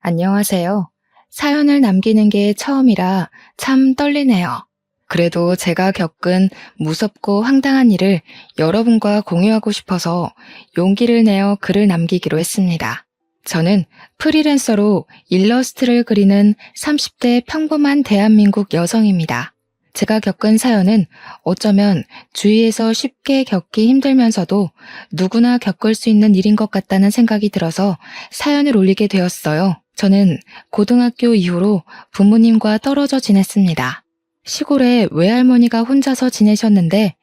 안녕하세요. 사연을 남기는 게 처음이라 참 떨리네요. 그래도 제가 겪은 무섭고 황당한 일을 여러분과 공유하고 싶어서 용기를 내어 글을 남기기로 했습니다. 저는 프리랜서로 일러스트를 그리는 30대 평범한 대한민국 여성입니다. 제가 겪은 사연은 어쩌면 주위에서 쉽게 겪기 힘들면서도 누구나 겪을 수 있는 일인 것 같다는 생각이 들어서 사연을 올리게 되었어요. 저는 고등학교 이후로 부모님과 떨어져 지냈습니다. 시골에 외할머니가 혼자서 지내셨는데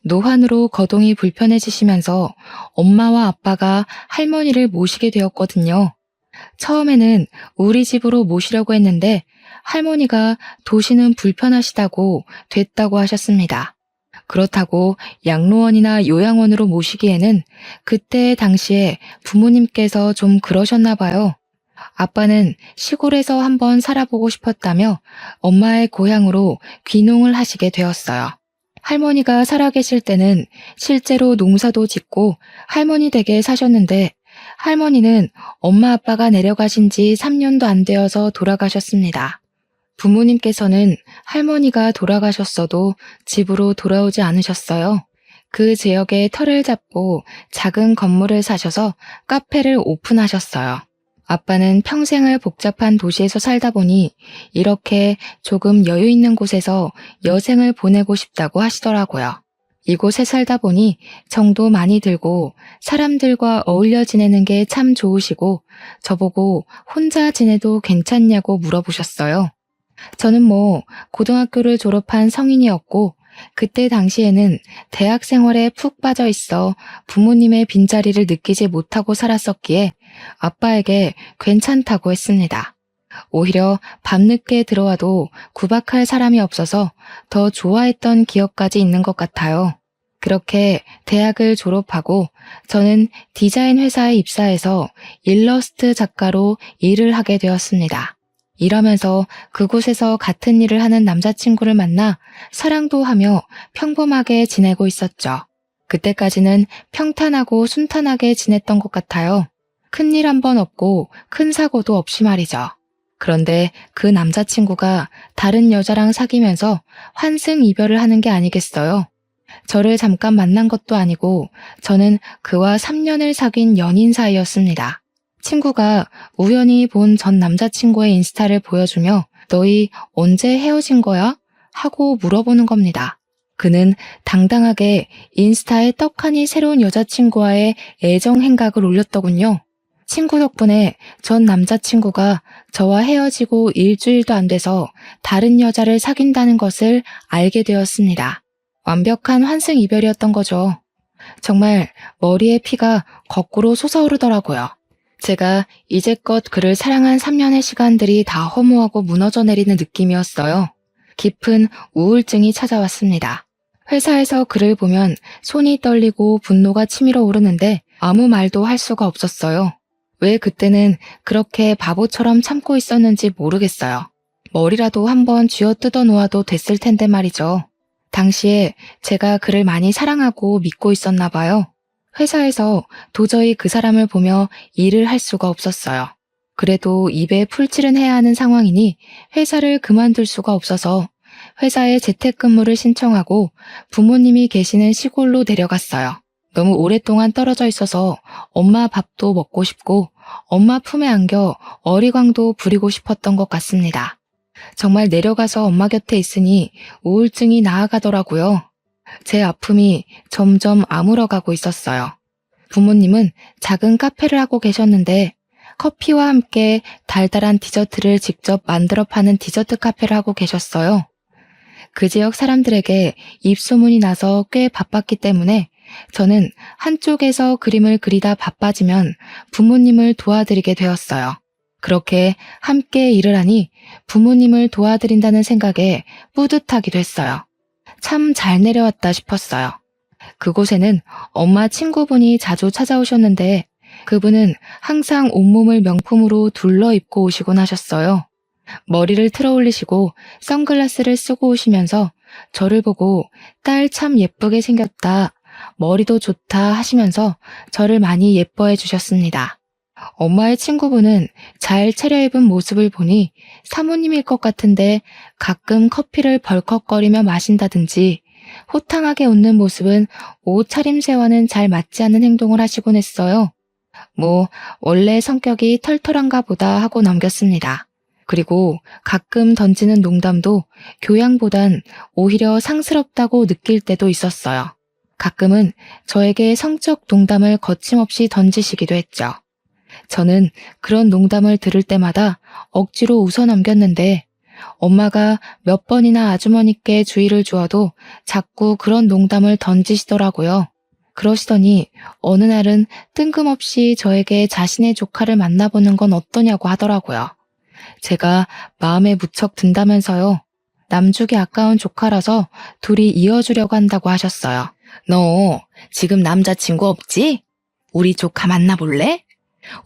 노환으로 거동이 불편해지시면서 엄마와 아빠가 할머니를 모시게 되었거든요. 처음에는 우리 집으로 모시려고 했는데 할머니가 도시는 불편하시다고 됐다고 하셨습니다. 그렇다고 양로원이나 요양원으로 모시기에는 그때 당시에 부모님께서 좀 그러셨나 봐요. 아빠는 시골에서 한번 살아보고 싶었다며 엄마의 고향으로 귀농을 하시게 되었어요. 할머니가 살아계실 때는 실제로 농사도 짓고 할머니 댁에 사셨는데 할머니는 엄마 아빠가 내려가신 지 3년도 안 되어서 돌아가셨습니다. 부모님께서는 할머니가 돌아가셨어도 집으로 돌아오지 않으셨어요. 그 지역에 터를 잡고 작은 건물을 사셔서 카페를 오픈하셨어요. 아빠는 평생을 복잡한 도시에서 살다 보니 이렇게 조금 여유 있는 곳에서 여생을 보내고 싶다고 하시더라고요. 이곳에 살다 보니 정도 많이 들고 사람들과 어울려 지내는 게 참 좋으시고 저보고 혼자 지내도 괜찮냐고 물어보셨어요. 저는 고등학교를 졸업한 성인이었고 그때 당시에는 대학 생활에 푹 빠져 있어 부모님의 빈자리를 느끼지 못하고 살았었기에 아빠에게 괜찮다고 했습니다. 오히려 밤늦게 들어와도 구박할 사람이 없어서 더 좋아했던 기억까지 있는 것 같아요. 그렇게 대학을 졸업하고 저는 디자인 회사에 입사해서 일러스트 작가로 일을 하게 되었습니다. 일하면서 그곳에서 같은 일을 하는 남자친구를 만나 사랑도 하며 평범하게 지내고 있었죠. 그때까지는 평탄하고 순탄하게 지냈던 것 같아요. 큰일 한 번 없고 큰 사고도 없이 말이죠. 그런데 그 남자친구가 다른 여자랑 사귀면서 환승 이별을 하는 게 아니겠어요? 저를 잠깐 만난 것도 아니고 저는 그와 3년을 사귄 연인 사이였습니다. 친구가 우연히 본 전 남자친구의 인스타를 보여주며 너희 언제 헤어진 거야? 하고 물어보는 겁니다. 그는 당당하게 인스타에 떡하니 새로운 여자친구와의 애정 행각을 올렸더군요. 친구 덕분에 전 남자친구가 저와 헤어지고 일주일도 안 돼서 다른 여자를 사귄다는 것을 알게 되었습니다. 완벽한 환승 이별이었던 거죠. 정말 머리에 피가 거꾸로 솟아오르더라고요. 제가 이제껏 그를 사랑한 3년의 시간들이 다 허무하고 무너져 내리는 느낌이었어요. 깊은 우울증이 찾아왔습니다. 회사에서 그를 보면 손이 떨리고 분노가 치밀어 오르는데 아무 말도 할 수가 없었어요. 왜 그때는 그렇게 바보처럼 참고 있었는지 모르겠어요. 머리라도 한번 쥐어뜯어 놓아도 됐을 텐데 말이죠. 당시에 제가 그를 많이 사랑하고 믿고 있었나 봐요. 회사에서 도저히 그 사람을 보며 일을 할 수가 없었어요. 그래도 입에 풀칠은 해야 하는 상황이니 회사를 그만둘 수가 없어서 회사에 재택근무를 신청하고 부모님이 계시는 시골로 내려갔어요. 너무 오랫동안 떨어져 있어서 엄마 밥도 먹고 싶고 엄마 품에 안겨 어리광도 부리고 싶었던 것 같습니다. 정말 내려가서 엄마 곁에 있으니 우울증이 나아가더라고요. 제 아픔이 점점 아물어가고 있었어요. 부모님은 작은 카페를 하고 계셨는데 커피와 함께 달달한 디저트를 직접 만들어 파는 디저트 카페를 하고 계셨어요. 그 지역 사람들에게 입소문이 나서 꽤 바빴기 때문에 저는 한쪽에서 그림을 그리다 바빠지면 부모님을 도와드리게 되었어요. 그렇게 함께 일을 하니 부모님을 도와드린다는 생각에 뿌듯하기도 했어요. 참 잘 내려왔다 싶었어요. 그곳에는 엄마 친구분이 자주 찾아오셨는데 그분은 항상 온몸을 명품으로 둘러 입고 오시곤 하셨어요. 머리를 틀어 올리시고 선글라스를 쓰고 오시면서 저를 보고 딸 참 예쁘게 생겼다, 머리도 좋다 하시면서 저를 많이 예뻐해 주셨습니다. 엄마의 친구분은 잘 차려입은 모습을 보니 사모님일 것 같은데 가끔 커피를 벌컥거리며 마신다든지 호탕하게 웃는 모습은 옷차림새와는 잘 맞지 않는 행동을 하시곤 했어요. 뭐, 원래 성격이 털털한가 보다 하고 넘겼습니다. 그리고 가끔 던지는 농담도 교양보단 오히려 상스럽다고 느낄 때도 있었어요. 가끔은 저에게 성적 농담을 거침없이 던지시기도 했죠. 저는 그런 농담을 들을 때마다 억지로 웃어 넘겼는데 엄마가 몇 번이나 아주머니께 주의를 주어도 자꾸 그런 농담을 던지시더라고요. 그러시더니 어느 날은 뜬금없이 저에게 자신의 조카를 만나보는 건 어떠냐고 하더라고요. 제가 마음에 무척 든다면서요. 남주기 아까운 조카라서 둘이 이어주려고 한다고 하셨어요. 너 지금 남자친구 없지? 우리 조카 만나볼래?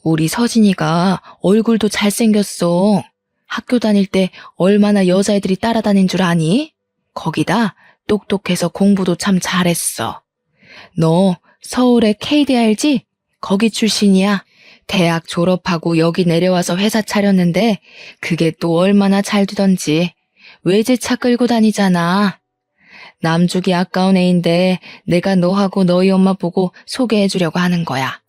우리 서진이가 얼굴도 잘생겼어. 학교 다닐 때 얼마나 여자애들이 따라다닌 줄 아니? 거기다 똑똑해서 공부도 참 잘했어. 너 서울의 KD 알지? 거기 출신이야. 대학 졸업하고 여기 내려와서 회사 차렸는데 그게 또 얼마나 잘 되던지. 외제차 끌고 다니잖아. 남주기 아까운 애인데 내가 너하고 너희 엄마 보고 소개해주려고 하는 거야.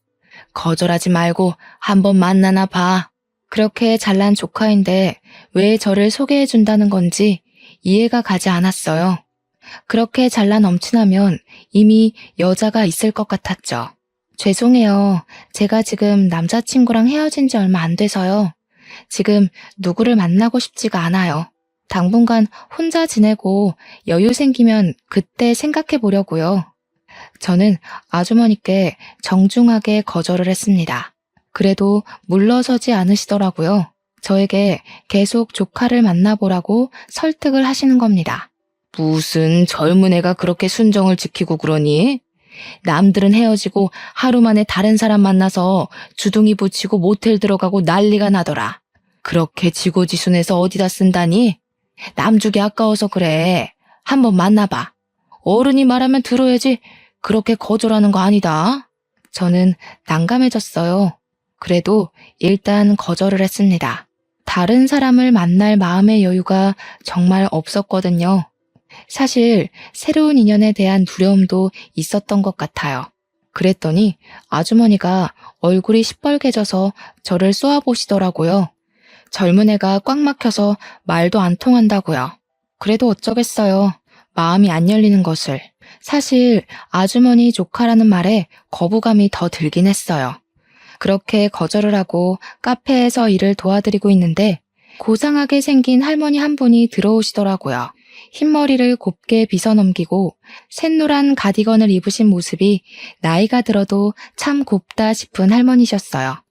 거절하지 말고 한번 만나나 봐. 그렇게 잘난 조카인데 왜 저를 소개해준다는 건지 이해가 가지 않았어요. 그렇게 잘난 엄친하면 이미 여자가 있을 것 같았죠. 죄송해요. 제가 지금 남자친구랑 헤어진 지 얼마 안 돼서요. 지금 누구를 만나고 싶지가 않아요. 당분간 혼자 지내고 여유 생기면 그때 생각해 보려고요. 저는 아주머니께 정중하게 거절을 했습니다. 그래도 물러서지 않으시더라고요. 저에게 계속 조카를 만나보라고 설득을 하시는 겁니다. 무슨 젊은 애가 그렇게 순정을 지키고 그러니? 남들은 헤어지고 하루 만에 다른 사람 만나서 주둥이 붙이고 모텔 들어가고 난리가 나더라. 그렇게 지고지순해서 어디다 쓴다니? 남주기 아까워서 그래. 한번 만나봐. 어른이 말하면 들어야지. 그렇게 거절하는 거 아니다. 저는 난감해졌어요. 그래도 일단 거절을 했습니다. 다른 사람을 만날 마음의 여유가 정말 없었거든요. 사실 새로운 인연에 대한 두려움도 있었던 것 같아요. 그랬더니 아주머니가 얼굴이 시뻘개져서 저를 쏘아보시더라고요. 젊은 애가 꽉 막혀서 말도 안 통한다고요. 그래도 어쩌겠어요. 마음이 안 열리는 것을. 사실 아주머니 조카라는 말에 거부감이 더 들긴 했어요. 그렇게 거절을 하고 카페에서 일을 도와드리고 있는데 고상하게 생긴 할머니 한 분이 들어오시더라고요. 흰머리를 곱게 빗어넘기고 샛노란 가디건을 입으신 모습이 나이가 들어도 참 곱다 싶은 할머니셨어요.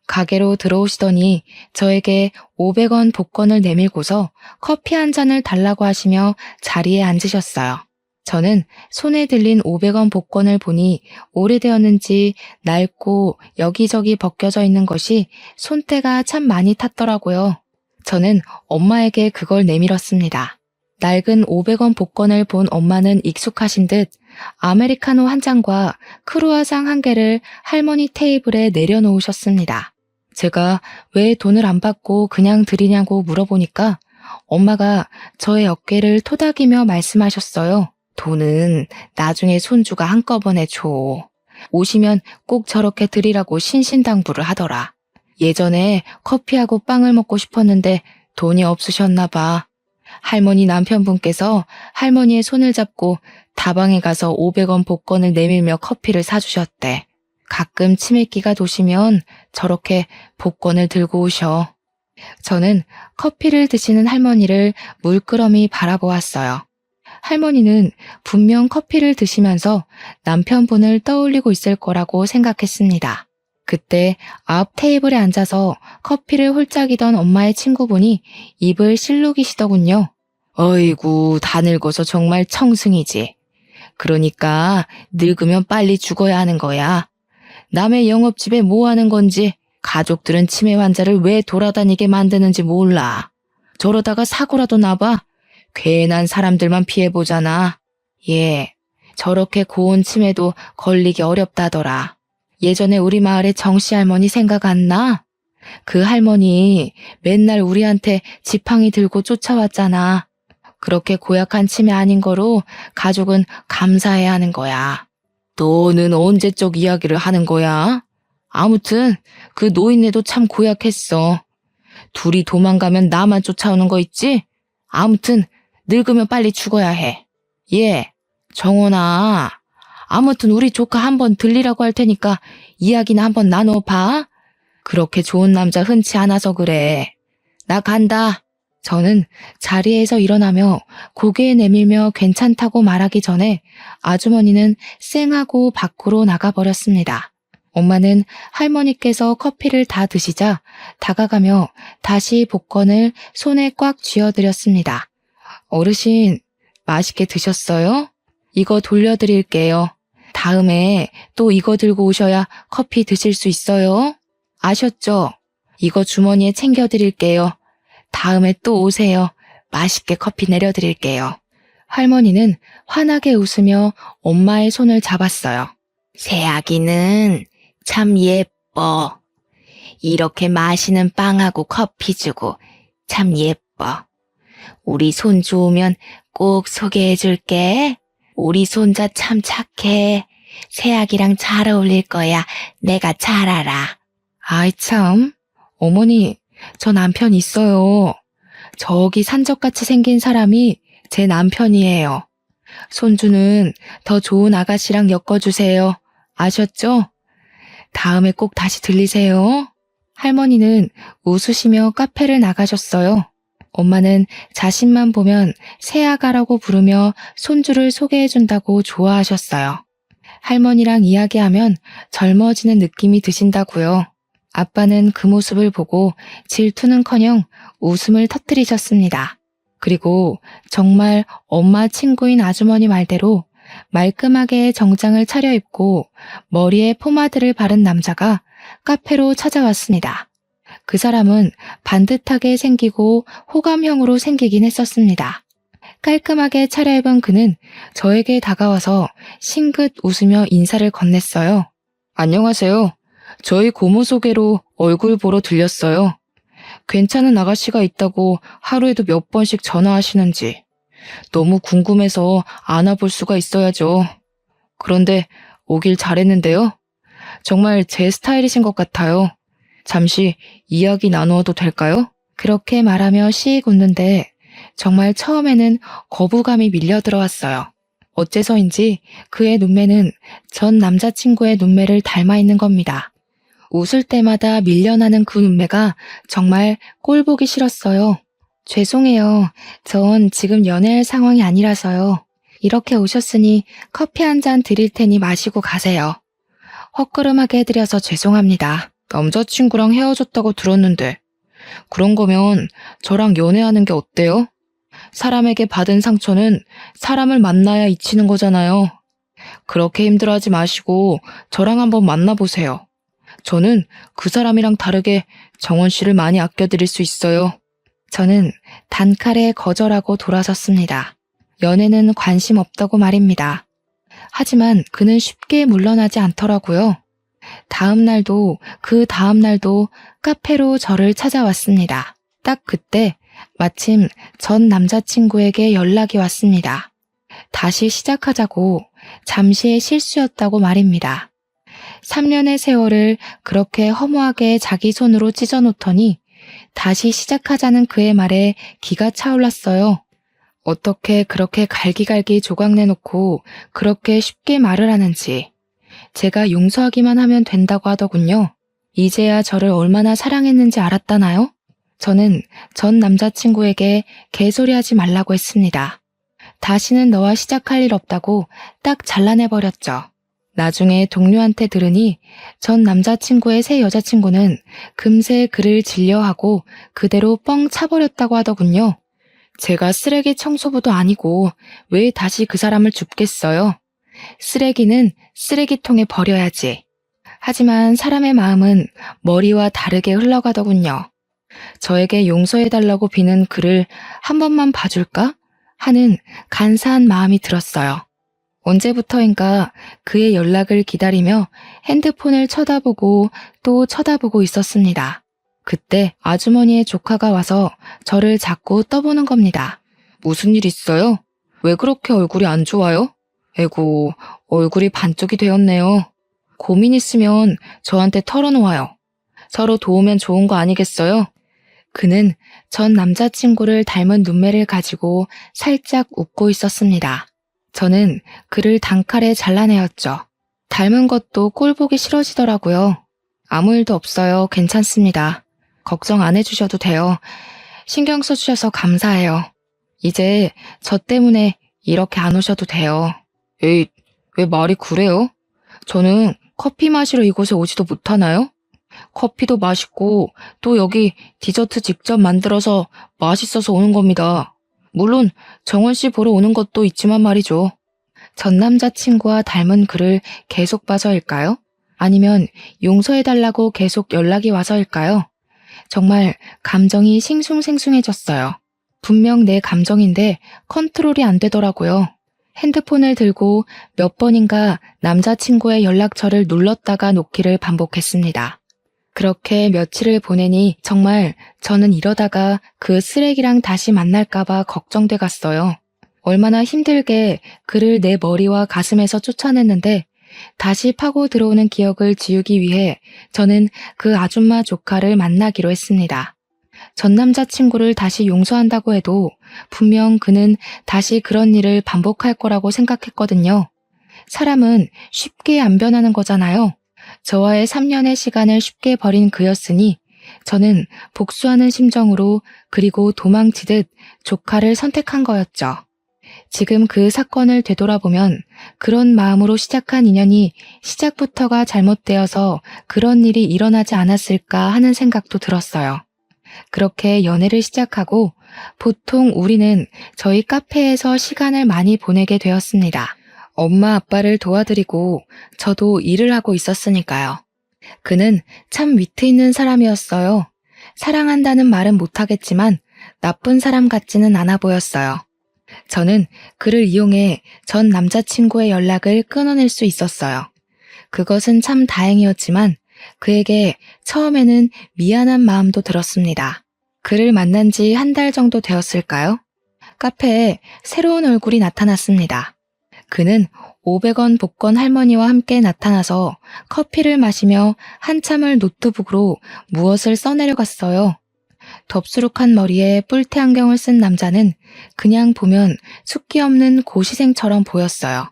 가게로 들어오시더니 저에게 500원 복권을 내밀고서 커피 한 잔을 달라고 하시며 자리에 앉으셨어요. 저는 손에 들린 500원 복권을 보니 오래되었는지 낡고 여기저기 벗겨져 있는 것이 손때가 참 많이 탔더라고요. 저는 엄마에게 그걸 내밀었습니다. 낡은 500원 복권을 본 엄마는 익숙하신 듯 아메리카노 한 잔과 크루아상 한 개를 할머니 테이블에 내려놓으셨습니다. 제가 왜 돈을 안 받고 그냥 드리냐고 물어보니까 엄마가 저의 어깨를 토닥이며 말씀하셨어요. 돈은 나중에 손주가 한꺼번에 줘. 오시면 꼭 저렇게 드리라고 신신당부를 하더라. 예전에 커피하고 빵을 먹고 싶었는데 돈이 없으셨나 봐. 할머니 남편분께서 할머니의 손을 잡고 다방에 가서 500원 복권을 내밀며 커피를 사주셨대. 가끔 치매기가 도시면 저렇게 복권을 들고 오셔. 저는 커피를 드시는 할머니를 물끄러미 바라보았어요. 할머니는 분명 커피를 드시면서 남편분을 떠올리고 있을 거라고 생각했습니다. 그때 앞 테이블에 앉아서 커피를 홀짝이던 엄마의 친구분이 입을 실룩이시더군요. 어이구, 다 늙어서 정말 청승이지. 그러니까 늙으면 빨리 죽어야 하는 거야. 남의 영업집에 뭐 하는 건지 가족들은 치매 환자를 왜 돌아다니게 만드는지 몰라. 저러다가 사고라도 나봐. 괜한 사람들만 피해보잖아. 예, 저렇게 고운 치매도 걸리기 어렵다더라. 예전에 우리 마을의 정씨 할머니 생각 안 나? 그 할머니 맨날 우리한테 지팡이 들고 쫓아왔잖아. 그렇게 고약한 치매 아닌 거로 가족은 감사해야 하는 거야. 너는 언제적 이야기를 하는 거야? 아무튼 그 노인네도 참 고약했어. 둘이 도망가면 나만 쫓아오는 거 있지? 아무튼 늙으면 빨리 죽어야 해. 예, 정원아. 아무튼 우리 조카 한번 들리라고 할 테니까 이야기나 한번 나눠봐. 그렇게 좋은 남자 흔치 않아서 그래. 나 간다. 저는 자리에서 일어나며 고개 내밀며 괜찮다고 말하기 전에 아주머니는 쌩하고 밖으로 나가버렸습니다. 엄마는 할머니께서 커피를 다 드시자 다가가며 다시 복권을 손에 꽉 쥐어드렸습니다. 어르신, 맛있게 드셨어요? 이거 돌려드릴게요. 다음에 또 이거 들고 오셔야 커피 드실 수 있어요. 아셨죠? 이거 주머니에 챙겨드릴게요. 다음에 또 오세요. 맛있게 커피 내려드릴게요. 할머니는 환하게 웃으며 엄마의 손을 잡았어요. 새아기는 참 예뻐. 이렇게 마시는 빵하고 커피 주고 참 예뻐. 우리 손주 오면 꼭 소개해줄게. 우리 손자 참 착해. 새아기랑 잘 어울릴 거야. 내가 잘 알아. 아이 참. 어머니, 저 남편 있어요. 저기 산적같이 생긴 사람이 제 남편이에요. 손주는 더 좋은 아가씨랑 엮어주세요. 아셨죠? 다음에 꼭 다시 들리세요. 할머니는 웃으시며 카페를 나가셨어요. 엄마는 자신만 보면 새아가라고 부르며 손주를 소개해준다고 좋아하셨어요. 할머니랑 이야기하면 젊어지는 느낌이 드신다고요. 아빠는 그 모습을 보고 질투는커녕 웃음을 터뜨리셨습니다. 그리고 정말 엄마 친구인 아주머니 말대로 말끔하게 정장을 차려입고 머리에 포마드를 바른 남자가 카페로 찾아왔습니다. 그 사람은 반듯하게 생기고 호감형으로 생기긴 했었습니다. 깔끔하게 차려입은 그는 저에게 다가와서 싱긋 웃으며 인사를 건넸어요. 안녕하세요. 저희 고모 소개로 얼굴 보러 들렸어요. 괜찮은 아가씨가 있다고 하루에도 몇 번씩 전화하시는지 너무 궁금해서 안아볼 수가 있어야죠. 그런데 오길 잘했는데요. 정말 제 스타일이신 것 같아요. 잠시 이야기 나누어도 될까요? 그렇게 말하며 씩 웃는데 정말 처음에는 거부감이 밀려 들어왔어요. 어째서인지 그의 눈매는 전 남자친구의 눈매를 닮아 있는 겁니다. 웃을 때마다 밀려나는 그 눈매가 정말 꼴보기 싫었어요. 죄송해요. 전 지금 연애할 상황이 아니라서요. 이렇게 오셨으니 커피 한 잔 드릴 테니 마시고 가세요. 헛걸음하게 해드려서 죄송합니다. 남자친구랑 헤어졌다고 들었는데 그런 거면 저랑 연애하는 게 어때요? 사람에게 받은 상처는 사람을 만나야 잊히는 거잖아요. 그렇게 힘들어하지 마시고 저랑 한번 만나보세요. 저는 그 사람이랑 다르게 정원 씨를 많이 아껴드릴 수 있어요. 저는 단칼에 거절하고 돌아섰습니다. 연애는 관심 없다고 말입니다. 하지만 그는 쉽게 물러나지 않더라고요. 다음 날도 그 다음 날도 카페로 저를 찾아왔습니다. 딱 그때 마침 전 남자친구에게 연락이 왔습니다. 다시 시작하자고 잠시의 실수였다고 말입니다. 3년의 세월을 그렇게 허무하게 자기 손으로 찢어놓더니 다시 시작하자는 그의 말에 기가 차올랐어요. 어떻게 그렇게 갈기갈기 조각내놓고 그렇게 쉽게 말을 하는지. 제가 용서하기만 하면 된다고 하더군요. 이제야 저를 얼마나 사랑했는지 알았다나요? 저는 전 남자친구에게 개소리하지 말라고 했습니다. 다시는 너와 시작할 일 없다고 딱 잘라내버렸죠. 나중에 동료한테 들으니 전 남자친구의 새 여자친구는 금세 그를 질려하고 그대로 뻥 차버렸다고 하더군요. 제가 쓰레기 청소부도 아니고 왜 다시 그 사람을 줍겠어요? 쓰레기는 쓰레기통에 버려야지. 하지만 사람의 마음은 머리와 다르게 흘러가더군요. 저에게 용서해달라고 비는 그를 한 번만 봐줄까? 하는 간사한 마음이 들었어요. 언제부터인가 그의 연락을 기다리며 핸드폰을 쳐다보고 또 쳐다보고 있었습니다. 그때 아주머니의 조카가 와서 저를 자꾸 떠보는 겁니다. 무슨 일 있어요? 왜 그렇게 얼굴이 안 좋아요? 에고, 얼굴이 반쪽이 되었네요. 고민 있으면 저한테 털어놓아요. 서로 도우면 좋은 거 아니겠어요? 그는 전 남자친구를 닮은 눈매를 가지고 살짝 웃고 있었습니다. 저는 그를 단칼에 잘라내었죠. 닮은 것도 꼴 보기 싫어지더라고요. 아무 일도 없어요. 괜찮습니다. 걱정 안 해주셔도 돼요. 신경 써주셔서 감사해요. 이제 저 때문에 이렇게 안 오셔도 돼요. 에이, 왜 말이 그래요? 저는 커피 마시러 이곳에 오지도 못하나요? 커피도 맛있고 또 여기 디저트 직접 만들어서 맛있어서 오는 겁니다. 물론 정원 씨 보러 오는 것도 있지만 말이죠. 전 남자친구와 닮은 그를 계속 봐서일까요? 아니면 용서해달라고 계속 연락이 와서일까요? 정말 감정이 싱숭생숭해졌어요. 분명 내 감정인데 컨트롤이 안 되더라고요. 핸드폰을 들고 몇 번인가 남자친구의 연락처를 눌렀다가 놓기를 반복했습니다. 그렇게 며칠을 보내니 정말 저는 이러다가 그 쓰레기랑 다시 만날까봐 걱정돼 갔어요. 얼마나 힘들게 그를 내 머리와 가슴에서 쫓아냈는데 다시 파고 들어오는 기억을 지우기 위해 저는 그 아줌마 조카를 만나기로 했습니다. 전 남자친구를 다시 용서한다고 해도 분명 그는 다시 그런 일을 반복할 거라고 생각했거든요. 사람은 쉽게 안 변하는 거잖아요. 저와의 3년의 시간을 쉽게 버린 그였으니 저는 복수하는 심정으로 그리고 도망치듯 조카를 선택한 거였죠. 지금 그 사건을 되돌아보면 그런 마음으로 시작한 인연이 시작부터가 잘못되어서 그런 일이 일어나지 않았을까 하는 생각도 들었어요. 그렇게 연애를 시작하고 보통 우리는 저희 카페에서 시간을 많이 보내게 되었습니다. 엄마 아빠를 도와드리고 저도 일을 하고 있었으니까요. 그는 참 위트 있는 사람이었어요. 사랑한다는 말은 못하겠지만 나쁜 사람 같지는 않아 보였어요. 저는 그를 이용해 전 남자친구의 연락을 끊어낼 수 있었어요. 그것은 참 다행이었지만 그에게 처음에는 미안한 마음도 들었습니다. 그를 만난 지 한 달 정도 되었을까요? 카페에 새로운 얼굴이 나타났습니다. 그는 500원 복권 할머니와 함께 나타나서 커피를 마시며 한참을 노트북으로 무엇을 써내려갔어요. 덥수룩한 머리에 뿔테 안경을 쓴 남자는 그냥 보면 숫기 없는 고시생처럼 보였어요.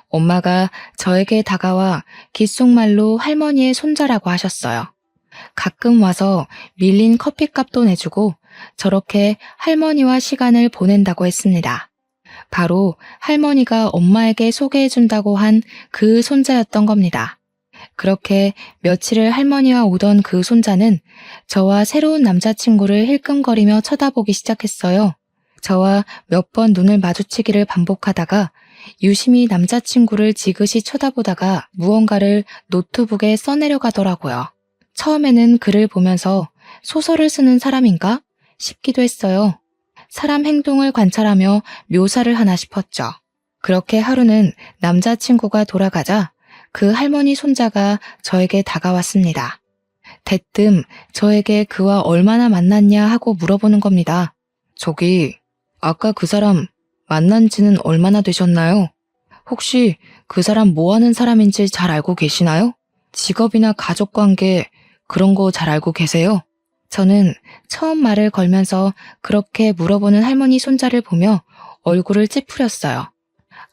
엄마가 저에게 다가와 귓속말로 할머니의 손자라고 하셨어요. 가끔 와서 밀린 커피값도 내주고 저렇게 할머니와 시간을 보낸다고 했습니다. 바로 할머니가 엄마에게 소개해준다고 한 그 손자였던 겁니다. 그렇게 며칠을 할머니와 오던 그 손자는 저와 새로운 남자친구를 힐끔거리며 쳐다보기 시작했어요. 저와 몇 번 눈을 마주치기를 반복하다가 유심히 남자친구를 지그시 쳐다보다가 무언가를 노트북에 써내려가더라고요. 처음에는 글을 보면서 소설을 쓰는 사람인가 싶기도 했어요. 사람 행동을 관찰하며 묘사를 하나 싶었죠. 그렇게 하루는 남자친구가 돌아가자 그 할머니 손자가 저에게 다가왔습니다. 대뜸 저에게 그와 얼마나 만났냐 하고 물어보는 겁니다. 저기, 아까 그 사람 만난 지는 얼마나 되셨나요? 혹시 그 사람 뭐 하는 사람인지 잘 알고 계시나요? 직업이나 가족관계 그런 거 잘 알고 계세요? 저는 처음 말을 걸면서 그렇게 물어보는 할머니 손자를 보며 얼굴을 찌푸렸어요.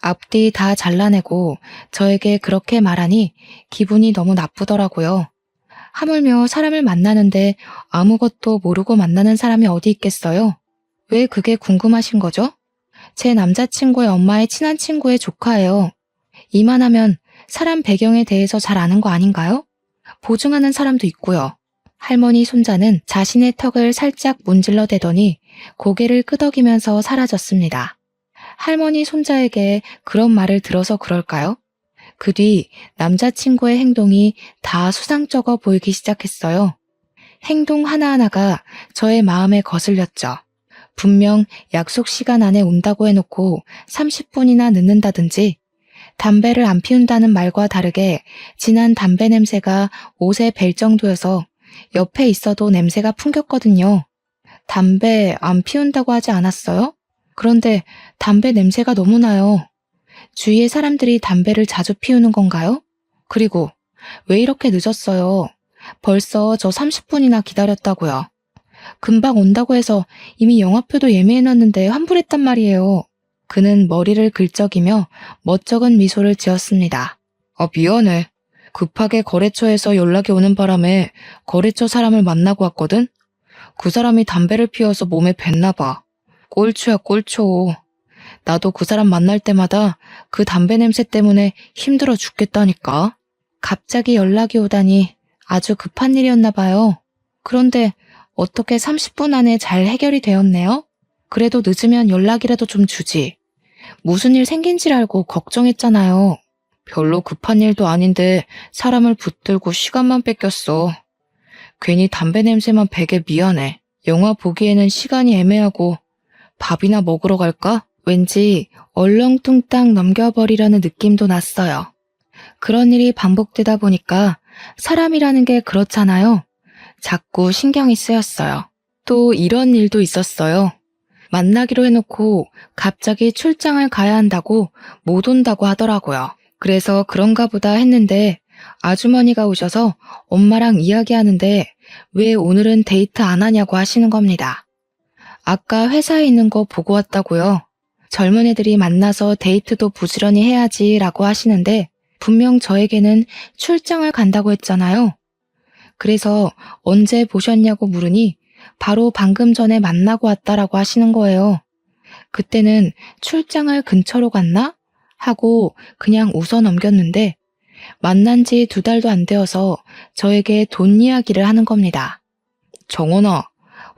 앞뒤 다 잘라내고 저에게 그렇게 말하니 기분이 너무 나쁘더라고요. 하물며 사람을 만나는데 아무것도 모르고 만나는 사람이 어디 있겠어요? 왜 그게 궁금하신 거죠? 제 남자친구의 엄마의 친한 친구의 조카예요. 이만하면 사람 배경에 대해서 잘 아는 거 아닌가요? 보증하는 사람도 있고요. 할머니 손자는 자신의 턱을 살짝 문질러 대더니 고개를 끄덕이면서 사라졌습니다. 할머니 손자에게 그런 말을 들어서 그럴까요? 그 뒤 남자친구의 행동이 다 수상쩍어 보이기 시작했어요. 행동 하나하나가 저의 마음에 거슬렸죠. 분명 약속 시간 안에 온다고 해놓고 30분이나 늦는다든지 담배를 안 피운다는 말과 다르게 진한 담배 냄새가 옷에 벨 정도여서 옆에 있어도 냄새가 풍겼거든요. 담배 안 피운다고 하지 않았어요? 그런데 담배 냄새가 너무 나요. 주위의 사람들이 담배를 자주 피우는 건가요? 그리고 왜 이렇게 늦었어요? 벌써 저 30분이나 기다렸다고요. 금방 온다고 해서 이미 영화표도 예매해놨는데 환불했단 말이에요. 그는 머리를 긁적이며 멋쩍은 미소를 지었습니다. 미안해. 급하게 거래처에서 연락이 오는 바람에 거래처 사람을 만나고 왔거든? 그 사람이 담배를 피워서 몸에 뱄나 봐. 꼴초야 꼴초. 나도 그 사람 만날 때마다 그 담배 냄새 때문에 힘들어 죽겠다니까. 갑자기 연락이 오다니 아주 급한 일이었나 봐요. 그런데 어떻게 30분 안에 잘 해결이 되었네요? 그래도 늦으면 연락이라도 좀 주지. 무슨 일 생긴 줄 알고 걱정했잖아요. 별로 급한 일도 아닌데 사람을 붙들고 시간만 뺏겼어. 괜히 담배 냄새만 배게 미안해. 영화 보기에는 시간이 애매하고 밥이나 먹으러 갈까? 왠지 얼렁뚱땅 넘겨버리려는 느낌도 났어요. 그런 일이 반복되다 보니까 사람이라는 게 그렇잖아요. 자꾸 신경이 쓰였어요. 또 이런 일도 있었어요. 만나기로 해놓고 갑자기 출장을 가야 한다고 못 온다고 하더라고요. 그래서 그런가 보다 했는데 아주머니가 오셔서 엄마랑 이야기하는데 왜 오늘은 데이트 안 하냐고 하시는 겁니다. 아까 회사에 있는 거 보고 왔다고요. 젊은 애들이 만나서 데이트도 부지런히 해야지 라고 하시는데 분명 저에게는 출장을 간다고 했잖아요. 그래서 언제 보셨냐고 물으니 바로 방금 전에 만나고 왔다라고 하시는 거예요. 그때는 출장을 근처로 갔나? 하고 그냥 웃어 넘겼는데 만난 지 2달도 안 되어서 저에게 돈 이야기를 하는 겁니다. 정원아,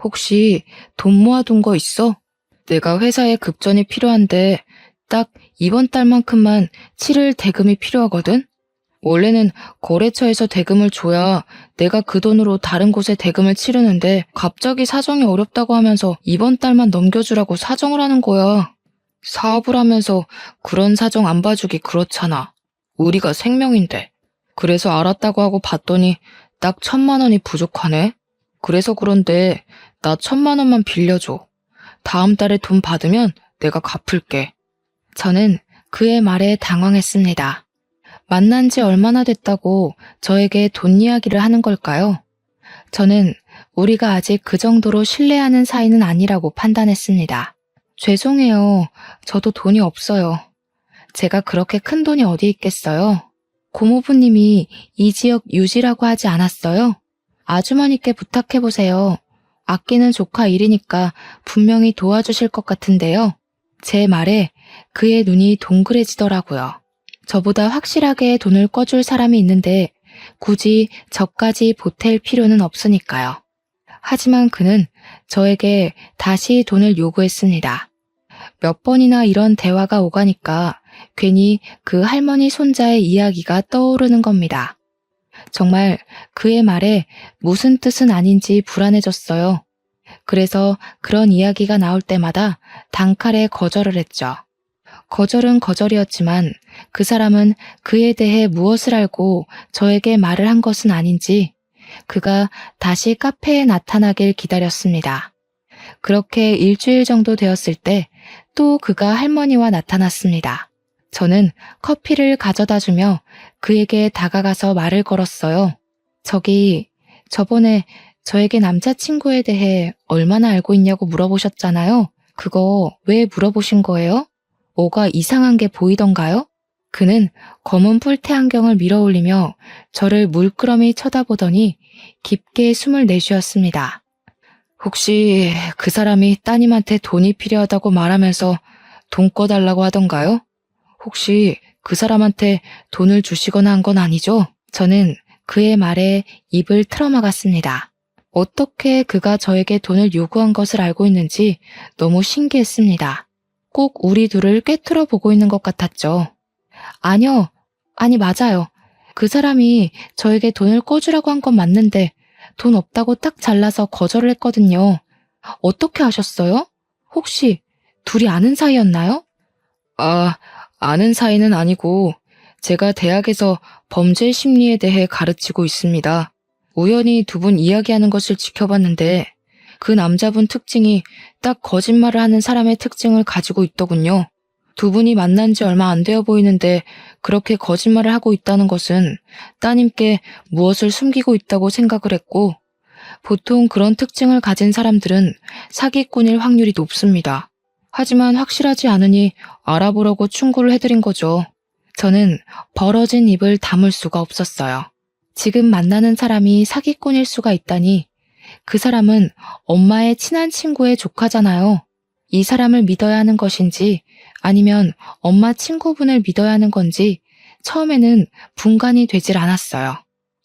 혹시 돈 모아둔 거 있어? 내가 회사에 급전이 필요한데 딱 이번 달만큼만 치를 대금이 필요하거든? 원래는 거래처에서 대금을 줘야 내가 그 돈으로 다른 곳에 대금을 치르는데 갑자기 사정이 어렵다고 하면서 이번 달만 넘겨주라고 사정을 하는 거야. 사업을 하면서 그런 사정 안 봐주기 그렇잖아. 우리가 생명인데. 그래서 알았다고 하고 봤더니 딱 1,000만 원이 부족하네. 그래서 그런데 나 1,000만 원만 빌려줘. 다음 달에 돈 받으면 내가 갚을게. 저는 그의 말에 당황했습니다. 만난 지 얼마나 됐다고 저에게 돈 이야기를 하는 걸까요? 저는 우리가 아직 그 정도로 신뢰하는 사이는 아니라고 판단했습니다. 죄송해요. 저도 돈이 없어요. 제가 그렇게 큰 돈이 어디 있겠어요? 고모부님이 이 지역 유지라고 하지 않았어요? 아주머니께 부탁해보세요. 아끼는 조카 일이니까 분명히 도와주실 것 같은데요. 제 말에 그의 눈이 동그래지더라고요. 저보다 확실하게 돈을 꿔줄 사람이 있는데 굳이 저까지 보탤 필요는 없으니까요. 하지만 그는 저에게 다시 돈을 요구했습니다. 몇 번이나 이런 대화가 오가니까 괜히 그 할머니 손자의 이야기가 떠오르는 겁니다. 정말 그의 말에 무슨 뜻은 아닌지 불안해졌어요. 그래서 그런 이야기가 나올 때마다 단칼에 거절을 했죠. 거절은 거절이었지만 그 사람은 그에 대해 무엇을 알고 저에게 말을 한 것은 아닌지 그가 다시 카페에 나타나길 기다렸습니다. 그렇게 일주일 정도 되었을 때 또 그가 할머니와 나타났습니다. 저는 커피를 가져다 주며 그에게 다가가서 말을 걸었어요. 저번에 저에게 남자친구에 대해 얼마나 알고 있냐고 물어보셨잖아요. 그거 왜 물어보신 거예요? 뭐가 이상한 게 보이던가요? 그는 검은 뿔테 안경을 밀어올리며 저를 물끄러미 쳐다보더니 깊게 숨을 내쉬었습니다. 혹시 그 사람이 따님한테 돈이 필요하다고 말하면서 돈 꺼달라고 하던가요? 혹시 그 사람한테 돈을 주시거나 한 건 아니죠? 저는 그의 말에 입을 틀어막았습니다. 어떻게 그가 저에게 돈을 요구한 것을 알고 있는지 너무 신기했습니다. 꼭 우리 둘을 꿰뚫어 보고 있는 것 같았죠. 아니요. 아니 맞아요. 그 사람이 저에게 돈을 꿔주라고 한 건 맞는데 돈 없다고 딱 잘라서 거절을 했거든요. 어떻게 하셨어요? 혹시 둘이 아는 사이였나요? 아는 사이는 아니고 제가 대학에서 범죄 심리에 대해 가르치고 있습니다. 우연히 두 분 이야기하는 것을 지켜봤는데 그 남자분 특징이 딱 거짓말을 하는 사람의 특징을 가지고 있더군요. 두 분이 만난 지 얼마 안 되어 보이는데 그렇게 거짓말을 하고 있다는 것은 따님께 무엇을 숨기고 있다고 생각을 했고, 보통 그런 특징을 가진 사람들은 사기꾼일 확률이 높습니다. 하지만 확실하지 않으니 알아보려고 충고를 해드린 거죠. 저는 벌어진 입을 다물 수가 없었어요. 지금 만나는 사람이 사기꾼일 수가 있다니, 그 사람은 엄마의 친한 친구의 조카잖아요. 이 사람을 믿어야 하는 것인지 아니면 엄마 친구분을 믿어야 하는 건지 처음에는 분간이 되질 않았어요.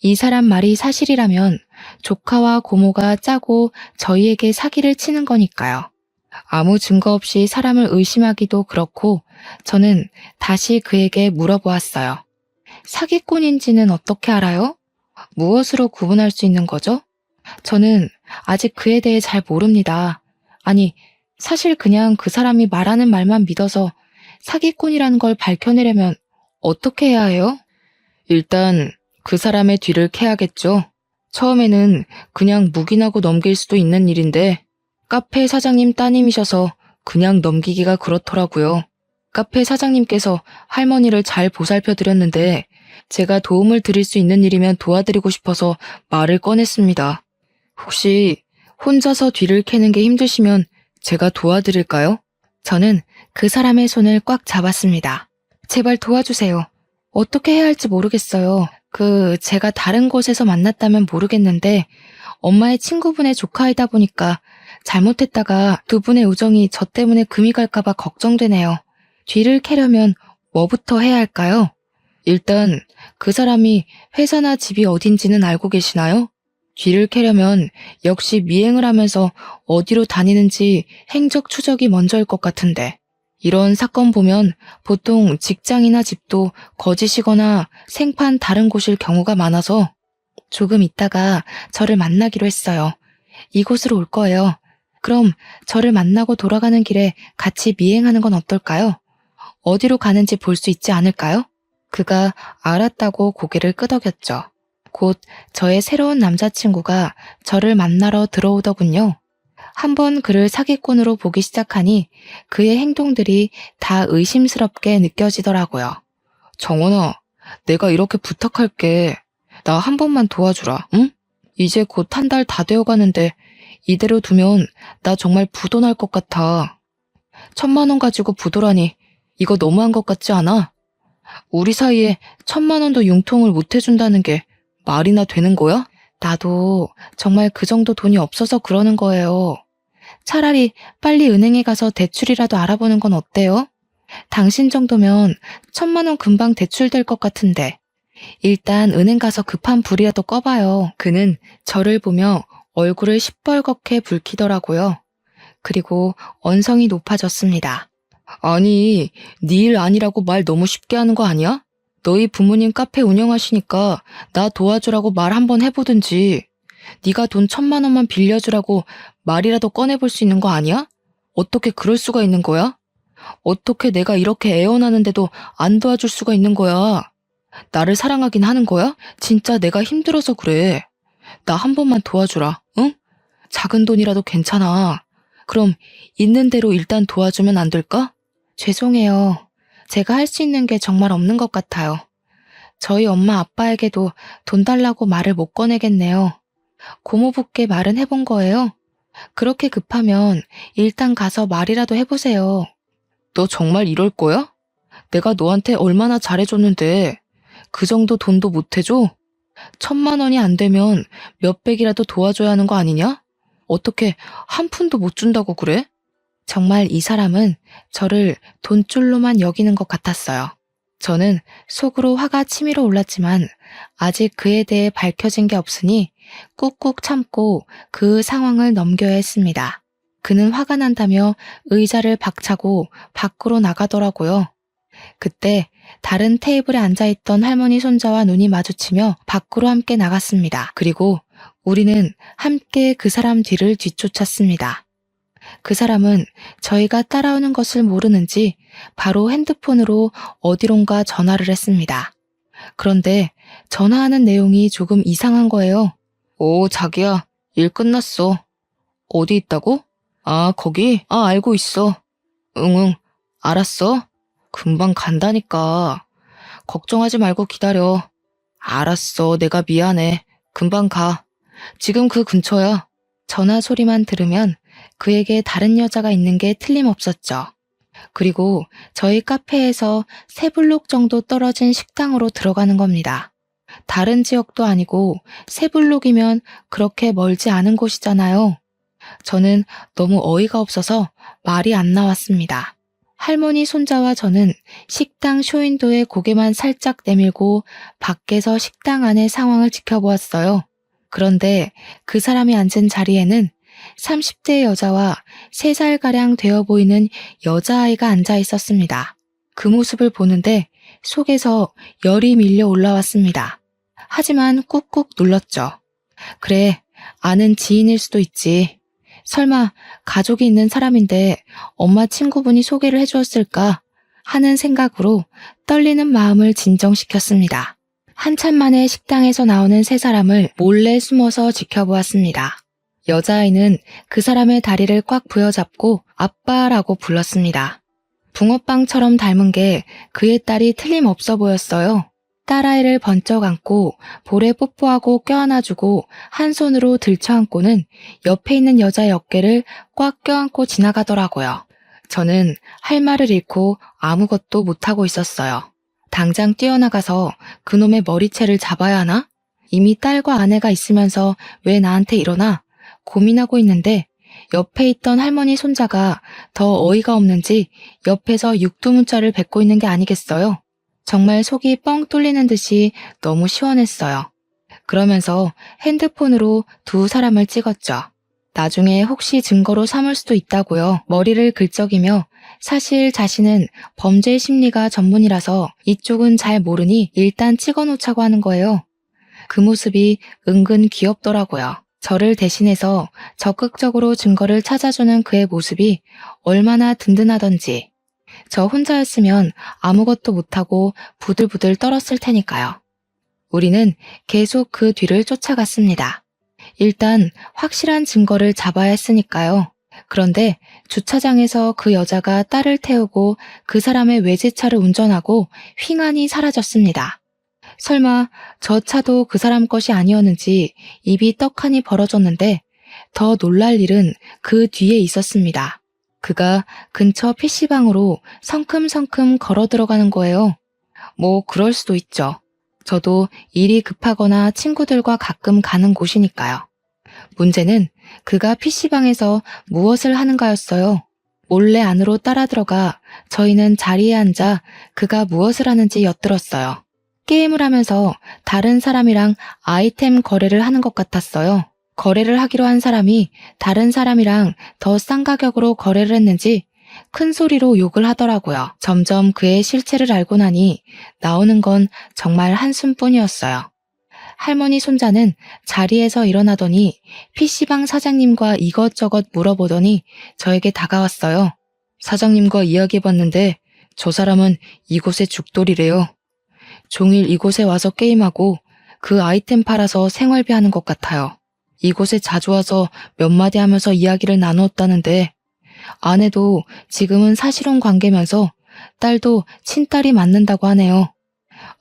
이 사람 말이 사실이라면 조카와 고모가 짜고 저희에게 사기를 치는 거니까요. 아무 증거 없이 사람을 의심하기도 그렇고 저는 다시 그에게 물어보았어요. 사기꾼인지는 어떻게 알아요? 무엇으로 구분할 수 있는 거죠? 저는 아직 그에 대해 잘 모릅니다. 아니, 사실 그냥 그 사람이 말하는 말만 믿어서 사기꾼이라는 걸 밝혀내려면 어떻게 해야 해요? 일단 그 사람의 뒤를 캐야겠죠. 처음에는 그냥 묵인하고 넘길 수도 있는 일인데 카페 사장님 따님이셔서 그냥 넘기기가 그렇더라고요. 카페 사장님께서 할머니를 잘 보살펴 드렸는데 제가 도움을 드릴 수 있는 일이면 도와드리고 싶어서 말을 꺼냈습니다. 혹시 혼자서 뒤를 캐는 게 힘드시면 제가 도와드릴까요? 저는 그 사람의 손을 꽉 잡았습니다. 제발 도와주세요. 어떻게 해야 할지 모르겠어요. 제가 다른 곳에서 만났다면 모르겠는데 엄마의 친구분의 조카이다 보니까 잘못했다가 두 분의 우정이 저 때문에 금이 갈까봐 걱정되네요. 뒤를 캐려면 뭐부터 해야 할까요? 일단 그 사람이 회사나 집이 어딘지는 알고 계시나요? 뒤를 캐려면 역시 미행을 하면서 어디로 다니는지 행적 추적이 먼저일 것 같은데, 이런 사건 보면 보통 직장이나 집도 거짓이거나 생판 다른 곳일 경우가 많아서 조금 있다가 저를 만나기로 했어요. 이곳으로 올 거예요. 그럼 저를 만나고 돌아가는 길에 같이 미행하는 건 어떨까요? 어디로 가는지 볼 수 있지 않을까요? 그가 알았다고 고개를 끄덕였죠. 곧 저의 새로운 남자친구가 저를 만나러 들어오더군요. 한번 그를 사기꾼으로 보기 시작하니 그의 행동들이 다 의심스럽게 느껴지더라고요. 정원아, 내가 이렇게 부탁할게. 나 한 번만 도와주라, 응? 이제 곧 한 달 다 되어가는데 이대로 두면 나 정말 부도 날 것 같아. 1,000만 원 가지고 부도라니 이거 너무한 것 같지 않아? 우리 사이에 1,000만 원도 융통을 못 해준다는 게 말이나 되는 거야? 나도 정말 그 정도 돈이 없어서 그러는 거예요. 차라리 빨리 은행에 가서 대출이라도 알아보는 건 어때요? 당신 정도면 1,000만 원 금방 대출될 것 같은데. 일단 은행 가서 급한 불이라도 꺼봐요. 그는 저를 보며 얼굴을 시뻘겋게 붉히더라고요. 그리고 언성이 높아졌습니다. 아니, 네 일 아니라고 말 너무 쉽게 하는 거 아니야? 너희 부모님 카페 운영하시니까 나 도와주라고 말 한번 해보든지. 네가 돈 1,000만 원만 빌려주라고 말이라도 꺼내볼 수 있는 거 아니야? 어떻게 그럴 수가 있는 거야? 어떻게 내가 이렇게 애원하는데도 안 도와줄 수가 있는 거야? 나를 사랑하긴 하는 거야? 진짜 내가 힘들어서 그래. 나 한 번만 도와주라, 응? 작은 돈이라도 괜찮아. 그럼 있는 대로 일단 도와주면 안 될까? 죄송해요. 제가 할 수 있는 게 정말 없는 것 같아요. 저희 엄마 아빠에게도 돈 달라고 말을 못 꺼내겠네요. 고모부께 말은 해본 거예요. 그렇게 급하면 일단 가서 말이라도 해보세요. 너 정말 이럴 거야? 내가 너한테 얼마나 잘해줬는데 그 정도 돈도 못 해줘? 1,000만 원이 안 되면 몇백이라도 도와줘야 하는 거 아니냐? 어떻게 한 푼도 못 준다고 그래? 정말 이 사람은 저를 돈줄로만 여기는 것 같았어요. 저는 속으로 화가 치밀어 올랐지만 아직 그에 대해 밝혀진 게 없으니 꾹꾹 참고 그 상황을 넘겨야 했습니다. 그는 화가 난다며 의자를 박차고 밖으로 나가더라고요. 그때 다른 테이블에 앉아있던 할머니 손자와 눈이 마주치며 밖으로 함께 나갔습니다. 그리고 우리는 함께 그 사람 뒤를 뒤쫓았습니다. 그 사람은 저희가 따라오는 것을 모르는지 바로 핸드폰으로 어디론가 전화를 했습니다. 그런데 전화하는 내용이 조금 이상한 거예요. 오, 자기야, 일 끝났어. 어디 있다고? 아, 거기? 아, 알고 있어. 응응, 알았어. 금방 간다니까. 걱정하지 말고 기다려. 알았어, 내가 미안해. 금방 가. 지금 그 근처야. 전화 소리만 들으면 그에게 다른 여자가 있는 게 틀림없었죠. 그리고 저희 카페에서 세 블록 정도 떨어진 식당으로 들어가는 겁니다. 다른 지역도 아니고 세 블록이면 그렇게 멀지 않은 곳이잖아요. 저는 너무 어이가 없어서 말이 안 나왔습니다. 할머니 손자와 저는 식당 쇼윈도에 고개만 살짝 내밀고 밖에서 식당 안의 상황을 지켜보았어요. 그런데 그 사람이 앉은 자리에는 30대 여자와 3살가량 되어 보이는 여자아이가 앉아 있었습니다. 그 모습을 보는데 속에서 열이 밀려 올라왔습니다. 하지만 꾹꾹 눌렀죠. 그래, 아는 지인일 수도 있지. 설마 가족이 있는 사람인데 엄마 친구분이 소개를 해주었을까 하는 생각으로 떨리는 마음을 진정시켰습니다. 한참 만에 식당에서 나오는 세 사람을 몰래 숨어서 지켜보았습니다. 여자아이는 그 사람의 다리를 꽉 부여잡고 아빠라고 불렀습니다. 붕어빵처럼 닮은 게 그의 딸이 틀림없어 보였어요. 딸아이를 번쩍 안고 볼에 뽀뽀하고 껴안아주고 한 손으로 들쳐안고는 옆에 있는 여자의 어깨를 꽉 껴안고 지나가더라고요. 저는 할 말을 잃고 아무것도 못하고 있었어요. 당장 뛰어나가서 그놈의 머리채를 잡아야 하나? 이미 딸과 아내가 있으면서 왜 나한테 이러나? 고민하고 있는데 옆에 있던 할머니 손자가 더 어이가 없는지 옆에서 육두문자를 뱉고 있는 게 아니겠어요? 정말 속이 뻥 뚫리는 듯이 너무 시원했어요. 그러면서 핸드폰으로 두 사람을 찍었죠. 나중에 혹시 증거로 삼을 수도 있다고요. 머리를 긁적이며 사실 자신은 범죄 심리가 전문이라서 이쪽은 잘 모르니 일단 찍어놓자고 하는 거예요. 그 모습이 은근 귀엽더라고요. 저를 대신해서 적극적으로 증거를 찾아주는 그의 모습이 얼마나 든든하던지. 저 혼자였으면 아무것도 못하고 부들부들 떨었을 테니까요. 우리는 계속 그 뒤를 쫓아갔습니다. 일단 확실한 증거를 잡아야 했으니까요. 그런데 주차장에서 그 여자가 딸을 태우고 그 사람의 외제차를 운전하고 휑하니 사라졌습니다. 설마 저 차도 그 사람 것이 아니었는지 입이 떡하니 벌어졌는데 더 놀랄 일은 그 뒤에 있었습니다. 그가 근처 PC방으로 성큼성큼 걸어 들어가는 거예요. 뭐 그럴 수도 있죠. 저도 일이 급하거나 친구들과 가끔 가는 곳이니까요. 문제는 그가 PC방에서 무엇을 하는가였어요. 몰래 안으로 따라 들어가 저희는 자리에 앉아 그가 무엇을 하는지 엿들었어요. 게임을 하면서 다른 사람이랑 아이템 거래를 하는 것 같았어요. 거래를 하기로 한 사람이 다른 사람이랑 더 싼 가격으로 거래를 했는지 큰 소리로 욕을 하더라고요. 점점 그의 실체를 알고 나니 나오는 건 정말 한숨뿐이었어요. 할머니 손자는 자리에서 일어나더니 PC방 사장님과 이것저것 물어보더니 저에게 다가왔어요. 사장님과 이야기해봤는데 저 사람은 이곳의 죽돌이래요. 종일 이곳에 와서 게임하고 그 아이템 팔아서 생활비 하는 것 같아요. 이곳에 자주 와서 몇 마디 하면서 이야기를 나누었다는데 아내도 지금은 사실혼 관계면서 딸도 친딸이 맞는다고 하네요.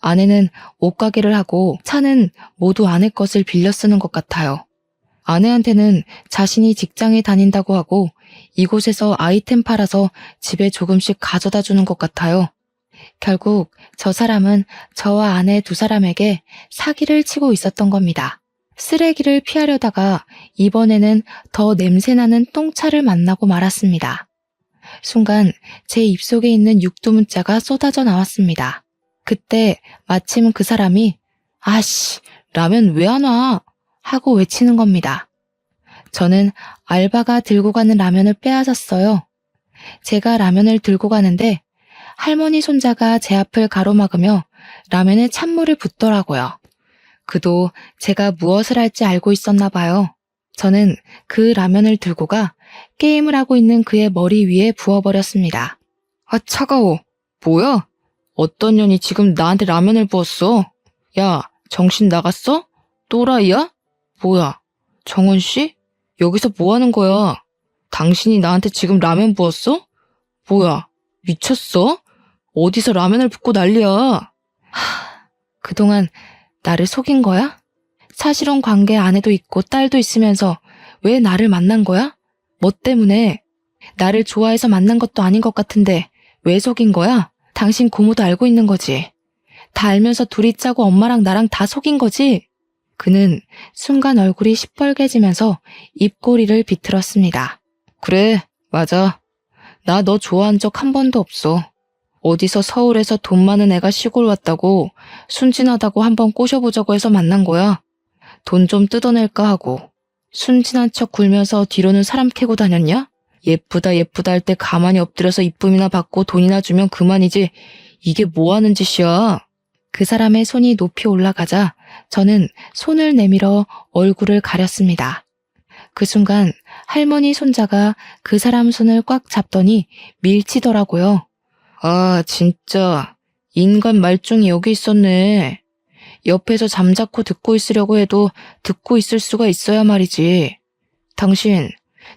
아내는 옷가게를 하고 차는 모두 아내 것을 빌려 쓰는 것 같아요. 아내한테는 자신이 직장에 다닌다고 하고 이곳에서 아이템 팔아서 집에 조금씩 가져다 주는 것 같아요. 결국 저 사람은 저와 아내 두 사람에게 사기를 치고 있었던 겁니다. 쓰레기를 피하려다가 이번에는 더 냄새나는 똥차를 만나고 말았습니다. 순간 제 입속에 있는 육두문자가 쏟아져 나왔습니다. 그때 마침 그 사람이 아씨, 라면 왜 안 와? 하고 외치는 겁니다. 저는 알바가 들고 가는 라면을 빼앗았어요. 제가 라면을 들고 가는데 할머니 손자가 제 앞을 가로막으며 라면에 찬물을 붓더라고요. 그도 제가 무엇을 할지 알고 있었나 봐요. 저는 그 라면을 들고 가 게임을 하고 있는 그의 머리 위에 부어버렸습니다. 아, 차가워. 뭐야? 어떤 년이 지금 나한테 라면을 부었어? 야, 정신 나갔어? 또라이야? 뭐야? 정원 씨? 여기서 뭐 하는 거야? 당신이 나한테 지금 라면 부었어? 뭐야? 미쳤어? 어디서 라면을 붓고 난리야? 그동안 나를 속인 거야? 사실혼 관계 아내도 있고 딸도 있으면서 왜 나를 만난 거야? 뭐 때문에? 나를 좋아해서 만난 것도 아닌 것 같은데 왜 속인 거야? 당신 고모도 알고 있는 거지. 다 알면서 둘이 짜고 엄마랑 나랑 다 속인 거지? 그는 순간 얼굴이 시뻘개지면서 입꼬리를 비틀었습니다. 그래, 맞아. 나 너 좋아한 적 한 번도 없어. 어디서 서울에서 돈 많은 애가 시골 왔다고 순진하다고 한번 꼬셔보자고 해서 만난 거야. 돈 좀 뜯어낼까 하고. 순진한 척 굴면서 뒤로는 사람 캐고 다녔냐? 예쁘다 예쁘다 할 때 가만히 엎드려서 이쁨이나 받고 돈이나 주면 그만이지. 이게 뭐 하는 짓이야? 그 사람의 손이 높이 올라가자 저는 손을 내밀어 얼굴을 가렸습니다. 그 순간 할머니 손자가 그 사람 손을 꽉 잡더니 밀치더라고요. 아, 진짜 인간 말종이 여기 있었네. 옆에서 잠자코 듣고 있으려고 해도 듣고 있을 수가 있어야 말이지. 당신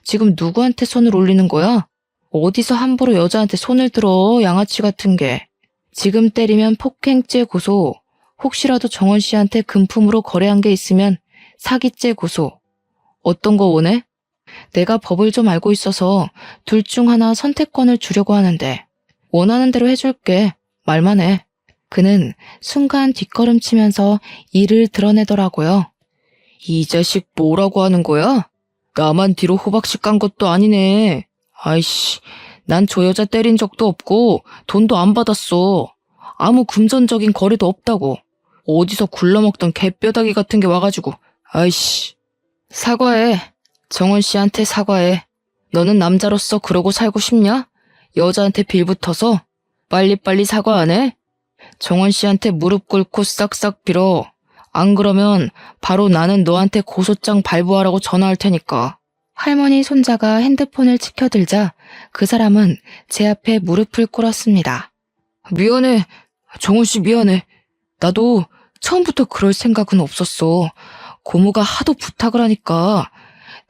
지금 누구한테 손을 올리는 거야? 어디서 함부로 여자한테 손을 들어, 양아치 같은 게. 지금 때리면 폭행죄 고소, 혹시라도 정원 씨한테 금품으로 거래한 게 있으면 사기죄 고소. 어떤 거 원해? 내가 법을 좀 알고 있어서 둘 중 하나 선택권을 주려고 하는데 원하는 대로 해줄게. 말만 해. 그는 순간 뒷걸음치면서 이를 드러내더라고요. 이 자식 뭐라고 하는 거야? 나만 뒤로 호박씨 깐 것도 아니네. 아이씨, 난 저 여자 때린 적도 없고 돈도 안 받았어. 아무 금전적인 거래도 없다고. 어디서 굴러먹던 개뼈다귀 같은 게 와가지고. 아이씨. 사과해. 정원 씨한테 사과해. 너는 남자로서 그러고 살고 싶냐? 여자한테 빌붙어서? 빨리빨리 사과 안 해? 정원 씨한테 무릎 꿇고 싹싹 빌어. 안 그러면 바로 나는 너한테 고소장 발부하라고 전화할 테니까. 할머니 손자가 핸드폰을 치켜들자 그 사람은 제 앞에 무릎을 꿇었습니다. 미안해. 정원 씨 미안해. 나도 처음부터 그럴 생각은 없었어. 고모가 하도 부탁을 하니까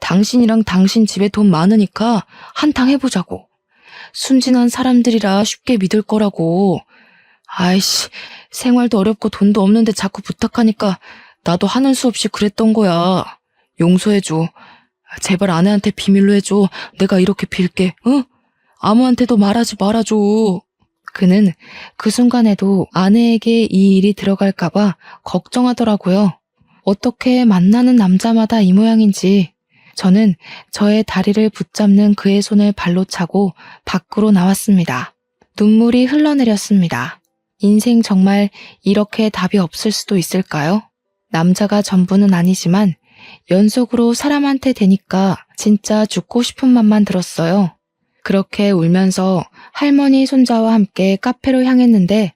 당신이랑 당신 집에 돈 많으니까 한탕 해보자고. 순진한 사람들이라 쉽게 믿을 거라고. 아이씨, 생활도 어렵고 돈도 없는데 자꾸 부탁하니까 나도 하는 수 없이 그랬던 거야. 용서해줘. 제발 아내한테 비밀로 해줘. 내가 이렇게 빌게, 응? 아무한테도 말하지 말아줘. 그는 그 순간에도 아내에게 이 일이 들어갈까봐 걱정하더라고요. 어떻게 만나는 남자마다 이 모양인지. 저는 저의 다리를 붙잡는 그의 손을 발로 차고 밖으로 나왔습니다. 눈물이 흘러내렸습니다. 인생 정말 이렇게 답이 없을 수도 있을까요? 남자가 전부는 아니지만 연속으로 사람한테 대니까 진짜 죽고 싶은 맘만 들었어요. 그렇게 울면서 할머니 손자와 함께 카페로 향했는데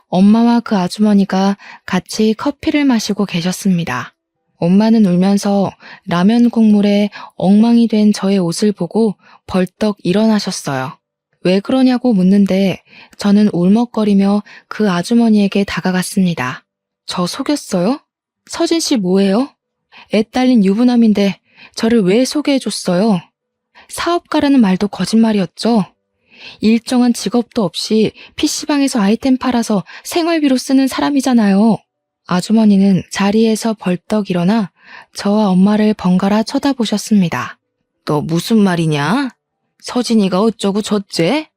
엄마와 그 아주머니가 같이 커피를 마시고 계셨습니다. 엄마는 울면서 라면 국물에 엉망이 된 저의 옷을 보고 벌떡 일어나셨어요. 왜 그러냐고 묻는데 저는 울먹거리며 그 아주머니에게 다가갔습니다. 저 속였어요? 서진 씨 뭐예요? 애 딸린 유부남인데 저를 왜 소개해줬어요? 사업가라는 말도 거짓말이었죠? 일정한 직업도 없이 PC방에서 아이템 팔아서 생활비로 쓰는 사람이잖아요. 아주머니는 자리에서 벌떡 일어나 저와 엄마를 번갈아 쳐다보셨습니다. 너 무슨 말이냐? 서진이가 어쩌고 저째?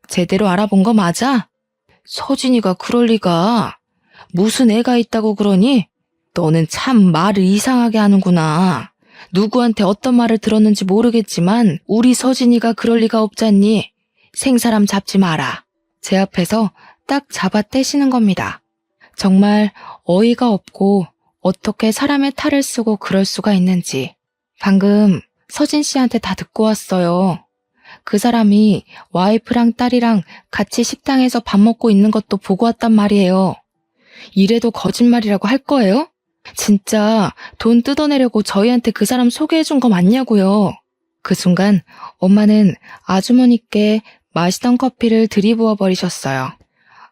제대로 알아본 거 맞아? 서진이가 그럴 리가. 무슨 애가 있다고 그러니? 너는 참 말을 이상하게 하는구나. 누구한테 어떤 말을 들었는지 모르겠지만 우리 서진이가 그럴 리가 없잖니. 생사람 잡지 마라. 제 앞에서 딱 잡아 떼시는 겁니다. 정말 어이가 없고 어떻게 사람의 탈을 쓰고 그럴 수가 있는지. 방금 서진 씨한테 다 듣고 왔어요. 그 사람이 와이프랑 딸이랑 같이 식당에서 밥 먹고 있는 것도 보고 왔단 말이에요. 이래도 거짓말이라고 할 거예요? 진짜 돈 뜯어내려고 저희한테 그 사람 소개해준 거 맞냐고요. 그 순간 엄마는 아주머니께 마시던 커피를 들이부어 버리셨어요.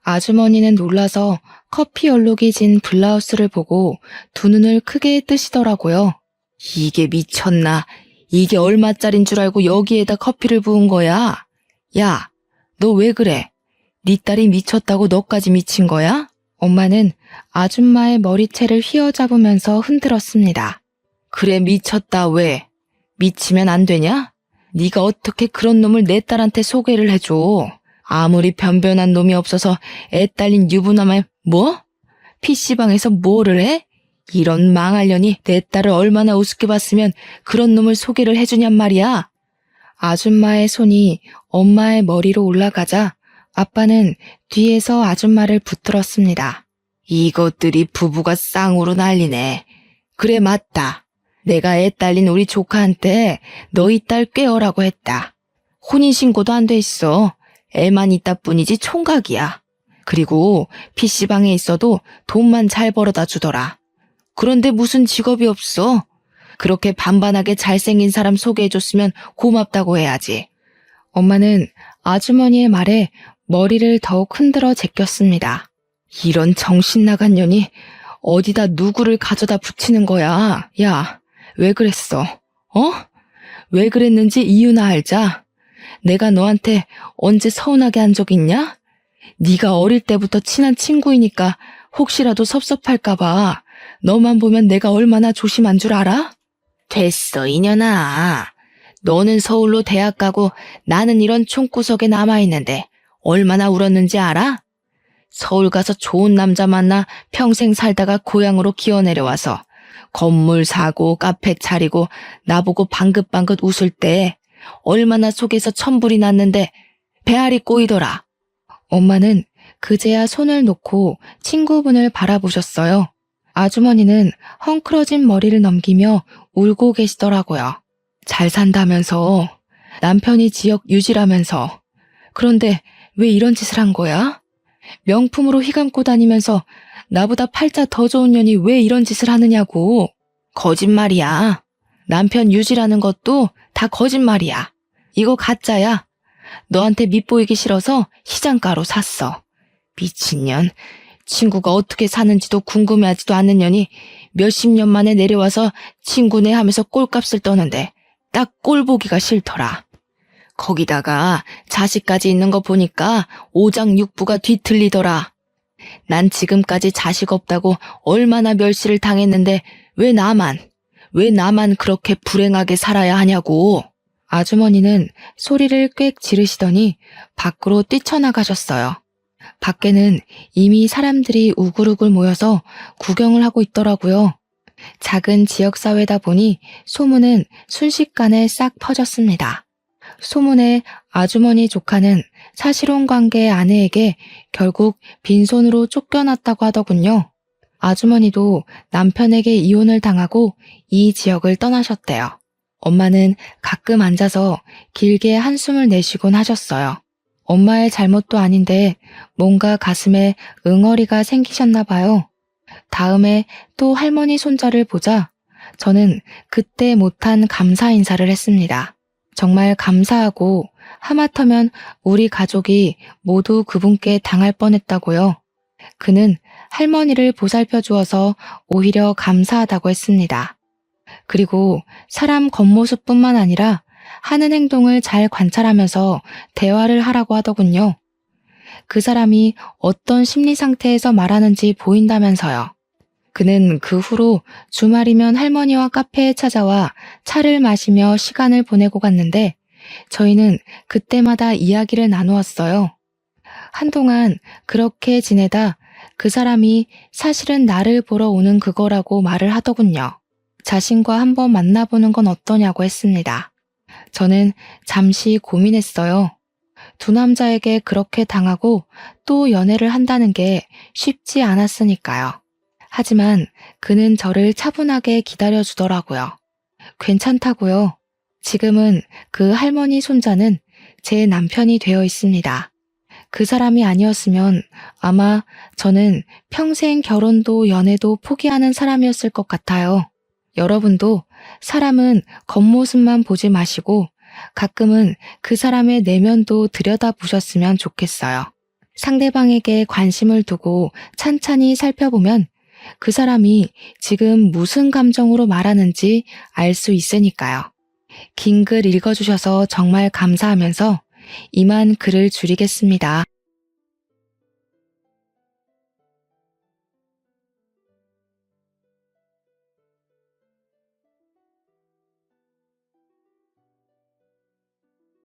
아주머니는 놀라서 커피 얼룩이 진 블라우스를 보고 두 눈을 크게 뜨시더라고요. 이게 미쳤나? 이게 얼마짜린 줄 알고 여기에다 커피를 부은 거야? 야, 너 왜 그래? 네 딸이 미쳤다고 너까지 미친 거야? 엄마는 아줌마의 머리채를 휘어잡으면서 흔들었습니다. 그래, 미쳤다. 왜? 미치면 안 되냐? 네가 어떻게 그런 놈을 내 딸한테 소개를 해줘? 아무리 변변한 놈이 없어서 애 딸린 유부남을 뭐? PC방에서 뭐를 해? 이런 망할년이 내 딸을 얼마나 우습게 봤으면 그런 놈을 소개를 해주냔 말이야. 아줌마의 손이 엄마의 머리로 올라가자 아빠는 뒤에서 아줌마를 붙들었습니다. 이것들이 부부가 쌍으로 난리네. 그래, 맞다. 내가 애 딸린 우리 조카한테 너희 딸 꿰어라고 했다. 혼인신고도 안 돼 있어. 애만 있다 뿐이지 총각이야. 그리고 PC방에 있어도 돈만 잘 벌어다 주더라. 그런데 무슨 직업이 없어. 그렇게 반반하게 잘생긴 사람 소개해줬으면 고맙다고 해야지. 엄마는 아주머니의 말에 머리를 더욱 흔들어 제꼈습니다. 이런 정신 나간 년이 어디다 누구를 가져다 붙이는 거야. 야, 왜 그랬어? 왜 그랬는지 이유나 알자. 내가 너한테 언제 서운하게 한 적 있냐? 네가 어릴 때부터 친한 친구이니까 혹시라도 섭섭할까 봐 너만 보면 내가 얼마나 조심한 줄 알아? 됐어, 이년아. 너는 서울로 대학 가고 나는 이런 총구석에 남아있는데 얼마나 울었는지 알아? 서울 가서 좋은 남자 만나 평생 살다가 고향으로 기어내려와서 건물 사고 카페 차리고 나보고 방긋방긋 웃을 때 얼마나 속에서 천불이 났는데 배알이 꼬이더라. 엄마는 그제야 손을 놓고 친구분을 바라보셨어요. 아주머니는 헝클어진 머리를 넘기며 울고 계시더라고요. 잘 산다면서, 남편이 지역 유지라면서. 그런데 왜 이런 짓을 한 거야? 명품으로 휘감고 다니면서 나보다 팔자 더 좋은 년이 왜 이런 짓을 하느냐고. 거짓말이야. 남편 유지라는 것도 다 거짓말이야. 이거 가짜야. 너한테 밉보이기 싫어서 시장가로 샀어. 미친년. 친구가 어떻게 사는지도 궁금해하지도 않는 년이 몇십 년 만에 내려와서 친구네 하면서 꼴값을 떠는데 딱 꼴보기가 싫더라. 거기다가 자식까지 있는 거 보니까 오장육부가 뒤틀리더라. 난 지금까지 자식 없다고 얼마나 멸시를 당했는데 왜 나만 그렇게 불행하게 살아야 하냐고. 아주머니는 소리를 꽥 지르시더니 밖으로 뛰쳐나가셨어요. 밖에는 이미 사람들이 우글우글 모여서 구경을 하고 있더라고요. 작은 지역사회다 보니 소문은 순식간에 싹 퍼졌습니다. 소문에 아주머니 조카는 사실혼 관계 아내에게 결국 빈손으로 쫓겨났다고 하더군요. 아주머니도 남편에게 이혼을 당하고 이 지역을 떠나셨대요. 엄마는 가끔 앉아서 길게 한숨을 내쉬곤 하셨어요. 엄마의 잘못도 아닌데 뭔가 가슴에 응어리가 생기셨나 봐요. 다음에 또 할머니 손자를 보자 저는 그때 못한 감사 인사를 했습니다. 정말 감사하고 하마터면 우리 가족이 모두 그분께 당할 뻔했다고요. 그는 할머니를 보살펴 주어서 오히려 감사하다고 했습니다. 그리고 사람 겉모습뿐만 아니라 하는 행동을 잘 관찰하면서 대화를 하라고 하더군요. 그 사람이 어떤 심리 상태에서 말하는지 보인다면서요. 그는 그 후로 주말이면 할머니와 카페에 찾아와 차를 마시며 시간을 보내고 갔는데 저희는 그때마다 이야기를 나누었어요. 한동안 그렇게 지내다 그 사람이 사실은 나를 보러 오는 그거라고 말을 하더군요. 자신과 한번 만나보는 건 어떠냐고 했습니다. 저는 잠시 고민했어요. 두 남자에게 그렇게 당하고 또 연애를 한다는 게 쉽지 않았으니까요. 하지만 그는 저를 차분하게 기다려주더라고요. 괜찮다고요. 지금은 그 할머니 손자는 제 남편이 되어 있습니다. 그 사람이 아니었으면 아마 저는 평생 결혼도 연애도 포기하는 사람이었을 것 같아요. 여러분도 사람은 겉모습만 보지 마시고 가끔은 그 사람의 내면도 들여다보셨으면 좋겠어요. 상대방에게 관심을 두고 찬찬히 살펴보면 그 사람이 지금 무슨 감정으로 말하는지 알 수 있으니까요. 긴 글 읽어주셔서 정말 감사하면서 이만 글을 줄이겠습니다.